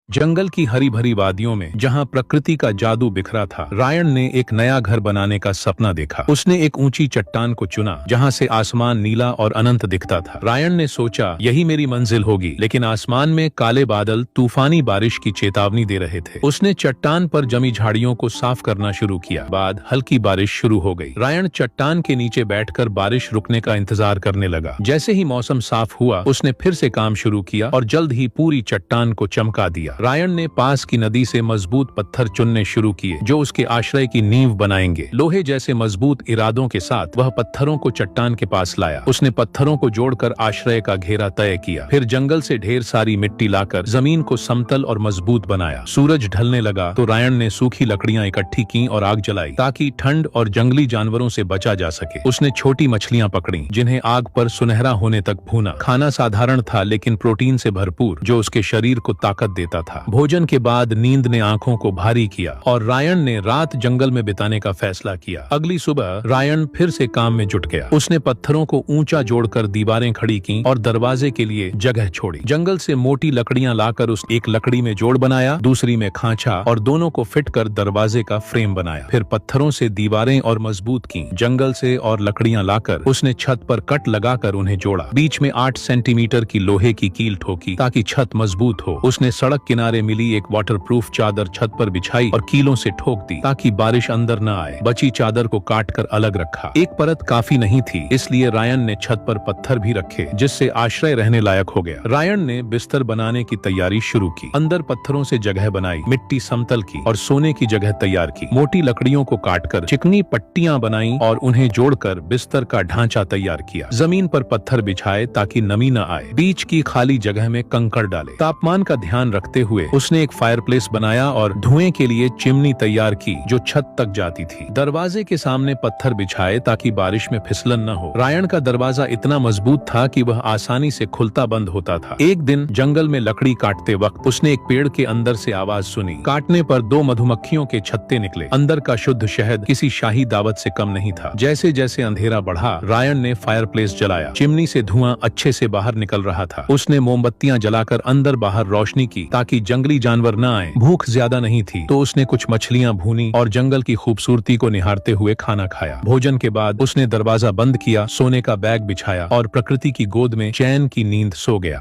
जंगल की हरी भरी वादियों में जहां प्रकृति का जादू बिखरा था, रायन ने एक नया घर बनाने का सपना देखा। उसने एक ऊंची चट्टान को चुना जहां से आसमान नीला और अनंत दिखता था। रायन ने सोचा, यही मेरी मंजिल होगी, लेकिन आसमान में काले बादल तूफानी बारिश की चेतावनी दे रहे थे। उसने चट्टान पर जमी झाड़ियों को साफ करना शुरू किया। बाद हल्की बारिश शुरू हो गई। रायन चट्टान के नीचे बैठकर बारिश रुकने का इंतजार करने लगा। जैसे ही मौसम साफ हुआ, उसने फिर से काम शुरू किया और जल्द ही पूरी चट्टान को चमका दिया। रायन ने पास की नदी से मजबूत पत्थर चुनने शुरू किए जो उसके आश्रय की नींव बनाएंगे। लोहे जैसे मजबूत इरादों के साथ वह पत्थरों को चट्टान के पास लाया। उसने पत्थरों को जोड़कर आश्रय का घेरा तय किया। फिर जंगल से ढेर सारी मिट्टी लाकर जमीन को समतल और मजबूत बनाया। सूरज ढलने लगा तो रायन ने सूखी लकड़ियां इकट्ठी की और आग जलाई ताकि ठंड और जंगली जानवरों से बचा जा सके। उसने छोटी मछलियां पकड़ी जिन्हें आग पर सुनहरा होने तक भूना। खाना साधारण था लेकिन प्रोटीन से भरपूर, जो उसके शरीर को ताकत देता था। भोजन के बाद नींद ने आंखों को भारी किया और रायन ने रात जंगल में बिताने का फैसला किया। अगली सुबह रायन फिर से काम में जुट गया। उसने पत्थरों को ऊंचा जोड़कर दीवारें खड़ी की और दरवाजे के लिए जगह छोड़ी। जंगल से मोटी लकड़ियां लाकर उस एक लकड़ी में जोड़ बनाया, दूसरी में खांचा और दोनों को फिट कर दरवाजे का फ्रेम बनाया। फिर पत्थरों से दीवारें और मजबूत की। जंगल से और लकड़ियां लाकर उसने छत पर कट लगाकर उन्हें जोड़ा। बीच में 8 सेंटीमीटर की लोहे की कील ठोकी ताकि छत मजबूत हो। उसने सड़क किनारे मिली एक वाटरप्रूफ चादर छत पर बिछाई और कीलों से ठोक दी ताकि बारिश अंदर न आए। बची चादर को काटकर अलग रखा। एक परत काफी नहीं थी, इसलिए रायन ने छत पर पत्थर भी रखे जिससे आश्रय रहने लायक हो गया। रायन ने बिस्तर बनाने की तैयारी शुरू की। अंदर पत्थरों से जगह बनाई, मिट्टी समतल की और सोने की जगह तैयार की। मोटी लकड़ियों को काटकर चिकनी पट्टियां बनाई और उन्हें जोड़कर बिस्तर का ढांचा तैयार किया। जमीन पर पत्थर बिछाए ताकि नमी न आए। बीच की खाली जगह में कंकड़ डाले। तापमान का ध्यान रखते हुए उसने एक फायरप्लेस बनाया और धुएं के लिए चिमनी तैयार की जो छत तक जाती थी। दरवाजे के सामने पत्थर बिछाए ताकि बारिश में फिसलन न हो। रायन का दरवाजा इतना मजबूत था कि वह आसानी से खुलता बंद होता था। एक दिन जंगल में लकड़ी काटते वक्त उसने एक पेड़ के अंदर से आवाज सुनी। काटने पर 2 मधुमक्खियों के छत्ते निकले। अंदर का शुद्ध शहद किसी शाही दावत से कम नहीं था। जैसे जैसे अंधेरा बढ़ा, रायन ने फायरप्लेस जलाया। चिमनी से धुआं अच्छे से बाहर निकल रहा था। उसने मोमबत्तियां जलाकर अंदर बाहर रोशनी की ताकि जंगली जानवर न आए। भूख ज्यादा नहीं थी तो उसने कुछ मछलियां भूनी और जंगल की खूबसूरती को निहारते हुए खाना खाया। भोजन के बाद उसने दरवाजा बंद किया, सोने का बैग बिछाया और प्रकृति की गोद में चैन की नींद सो गया।